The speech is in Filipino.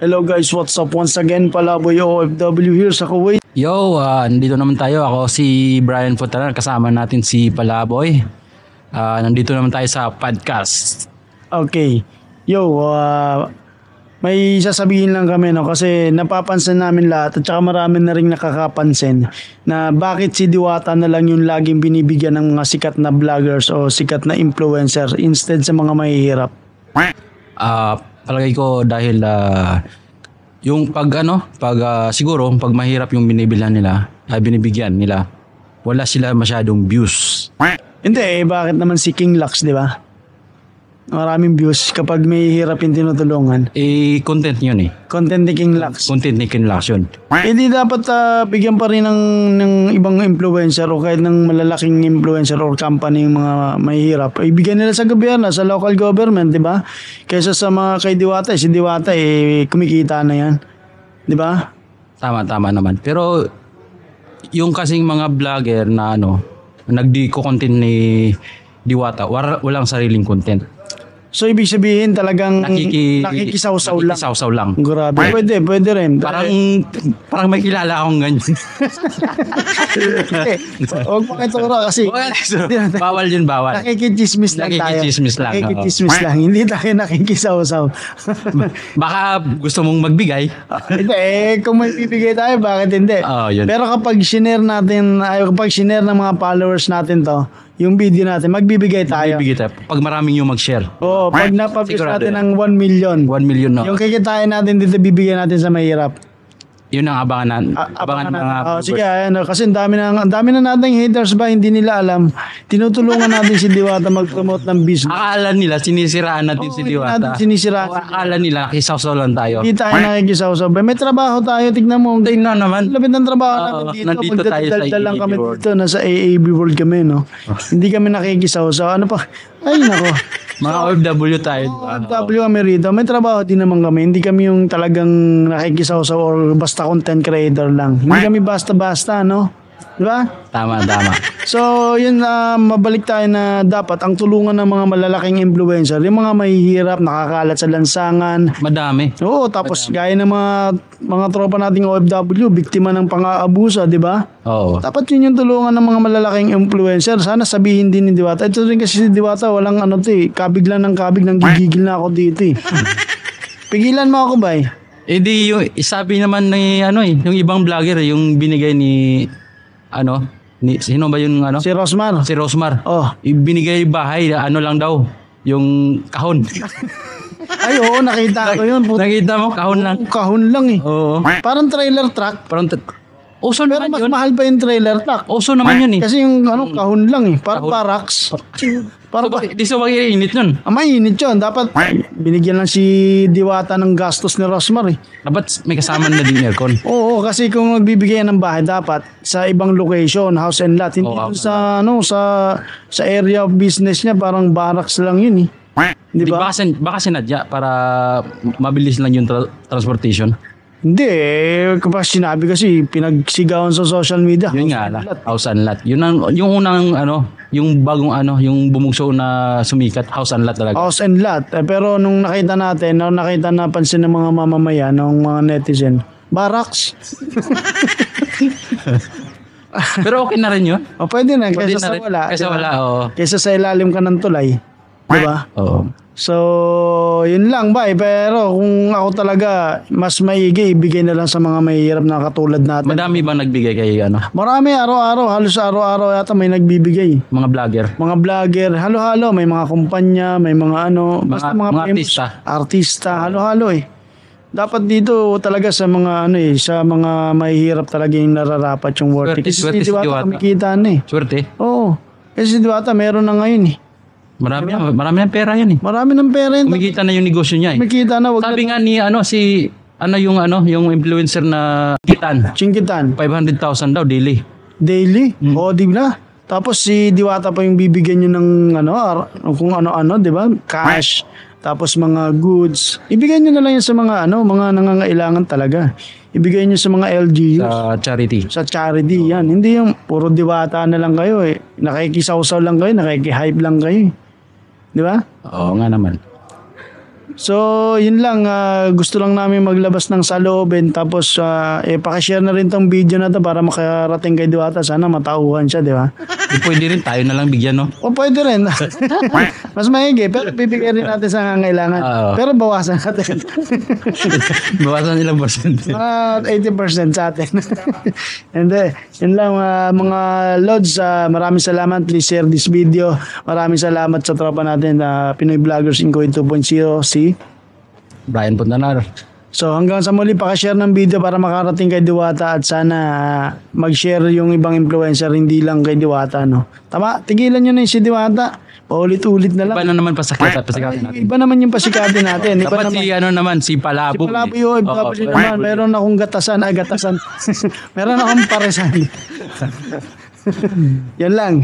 Hello guys, what's up? Once again, Palaboy OFW here sa Kuwait. Yo, nandito naman tayo. Ako si Brian Fontanan. Kasama natin si Palaboy. Nandito naman tayo sa podcast. Okay. Yo, may sasabihin lang kami no kasi napapansin namin lahat at saka marami na rin nakakapansin na bakit si Diwata na lang yung laging binibigyan ng mga sikat na vloggers o sikat na influencer instead sa mga mahihirap. Palagay ko dahil yung siguro pag mahirap yung binibilhan nila, binibigyan nila, wala sila masyadong views. Hindi bakit naman si King Lux, di ba? Maraming views kapag may hirap yung tinutulungan. Content yun eh. Content ni King Lux. Content ni King Lux yun. Hindi dapat bigyan pa rin ng ibang influencer o kahit ng malalaking influencer or company yung mga mahihirap. Ibigyan nila sa gobyerno, sa local government, di ba? Kaysa sa mga kay Diwata, si Diwata kumikita na yan. Di ba? Tama naman. Pero yung kasing mga vlogger na nagdi-content ni Diwata, walang sariling content. So ibig sabihin talagang nakikisawsaw lang. Nakikisawsaw lang. Grabe. Pwede rin. Parang may kilala akong ganyan. Huwag mo ituro kasi bawal yun, bawal. Nakikichismis lang tayo. Nakikichismis lang. Nakikichismis lang. Hindi tayo nakikisawsaw. Baka gusto mong magbigay. Hindi, kung may bibigay tayo, bakit hindi? Yun. Pero kapag share ng mga followers natin to, yung video natin, magbibigay tayo. Pag maraming yung mag-share. Oo, pag na-publish natin ng 1 million. 1 million, no? Yung kikitain natin dito, bibigyan natin sa mahirap. Yun ang abangan mga sige, kasi ang dami na nating haters ba, hindi nila alam. Tinutulungan natin si Diwata mag-promote ng business. Akala nila sinisiraan natin si Diwata. Akala nila nakisawsaw lang tayo. Hindi tayo nakikisawsaw. May trabaho tayo, tignan mo. Tingnan naman. Lapit ng trabaho namin dito. Nandito tayo sa AAB lang kami World. dito, nasa AAB World kami, no? Hindi kami nakikisawsaw. Ano pa? Ay, nako. Mga OFW tayo. OFW kami rito. May trabaho din naman kami. Hindi kami yung talagang nakikisawsaw or basta content creator lang. Hindi kami basta-basta, no? Diba? Tama. So, yun mabalik tayo na dapat ang tulungan ng mga malalaking influencer, yung mga mahihirap, nakakalat sa lansangan. Madami. Oo, tapos gaya ng mga tropa nating OFW, biktima ng pang-aabuso, di ba? Oo. Dapat yun yung tulungan ng mga malalaking influencer. Sana sabihin din ni Diwata. Ito rin kasi si Diwata, walang kabig lang ng kabig, nang gigigil na ako dito eh. Pigilan mo ako ba eh? Di yung sabi naman ni yung ibang vlogger yung binigay ni sino ba yung Si Rosmar. Si Rosmar. Oh. Ibinigay bahay lang daw yung kahon. Ay oo, nakita ko yun. Nakita mo kahon lang. Kahon lang eh. Oo. Parang trailer truck. Uso Pero naman mas yun. mahal pa yung trailer truck. Uso naman yun eh. Kasi yung kahon lang eh. Parang barracks. Di so mag-iinit yun. Mainit yun. Dapat binigyan lang si Diwata ng gastos ni Rosmar eh. Dapat may kasama na din aircon. Oo, kasi kung magbibigay ng bahay dapat sa ibang location, house and lot. Hindi dun sa area of business niya, parang barracks lang yun eh. Di ba? Baka sinadya para mabilis lang yung transportation. Hindi kapag sinabi kasi pinagsigawan sa social media. Yun nga house and lot. Yung unang yung bagong yung bumugso na sumikat, house and lot talaga. House and lot. Pero nung nakita napansin ng mga mamamayan, ng mga netizen, barracks. Pero okay na rin yun. Pwede na kaysa sa wala. Kaysa wala, oo. Kaysa sa ilalim ka ng tulay. Diba? Oo. So, yun lang ba pero kung ako talaga mas maigi, ibigay na lang sa mga mahihirap na katulad natin. Madami bang nagbigay kay Marami, araw-araw, halos araw-araw yata may nagbibigay. Mga vlogger. Mga vlogger, halo-halo, may mga kumpanya, may mga basta mga artista, halo-halo eh. Dapat dito talaga sa mga sa mga mahihirap talaga yung nararapat yung worth. Kasi si Diwata kumikita na eh. Swerte. Oo. Kasi si Diwata meron na ngayon eh. Marami ng pera yan eh. Marami ng pera yan. Kumikita na yung negosyo niya eh. Kumikita na. Sabi nga ni yung influencer na Chinkitan. 500,000 daw daily. Daily? Oo, di ba? Tapos si Diwata pa yung bibigyan nyo ng kung ano-ano, di ba? Cash. Tapos mga goods. Ibigay nyo na lang yan sa mga mga nangangailangan talaga. Ibigay nyo sa mga LGUs. Sa charity. Sa charity, yan. Hindi yung puro Diwata na lang kayo eh. Nakikisawsaw lang kayo, nakikihype lang kayo eh. Di ba? Oo nga naman. So, yun lang. Gusto lang namin maglabas ng saloobin. Tapos, pakishare na rin tong video na to para makarating kay Diwata. Sana matauhan siya, di ba? Pwede rin tayo na lang bigyan, no? O pwede rin. Mas maigi. Pero bibigyan rin natin sa nangangailangan. Oo. Pero bawasan natin. Bawasan ilang percent. 80% sa atin. Hindi. Yun lang mga Lods. Maraming salamat. Please share this video. Maraming salamat sa tropa natin. Pinoy Vloggers Incoin 2.0 si Brian Puntanar. So hanggang sa muli, pakishare ng video para makarating kay Diwata at sana mag-share yung ibang influencer, hindi lang kay Diwata, no? Tama, tigilan nyo na yung si Diwata. Paulit-ulit na lang. Iba na naman pasikatin natin. Iba naman yung pasikatin natin. Iba Dapat naman. si Palabo. Si Palabo yung OFW naman. Meron akong gatasan. Meron akong paresan. Yan lang.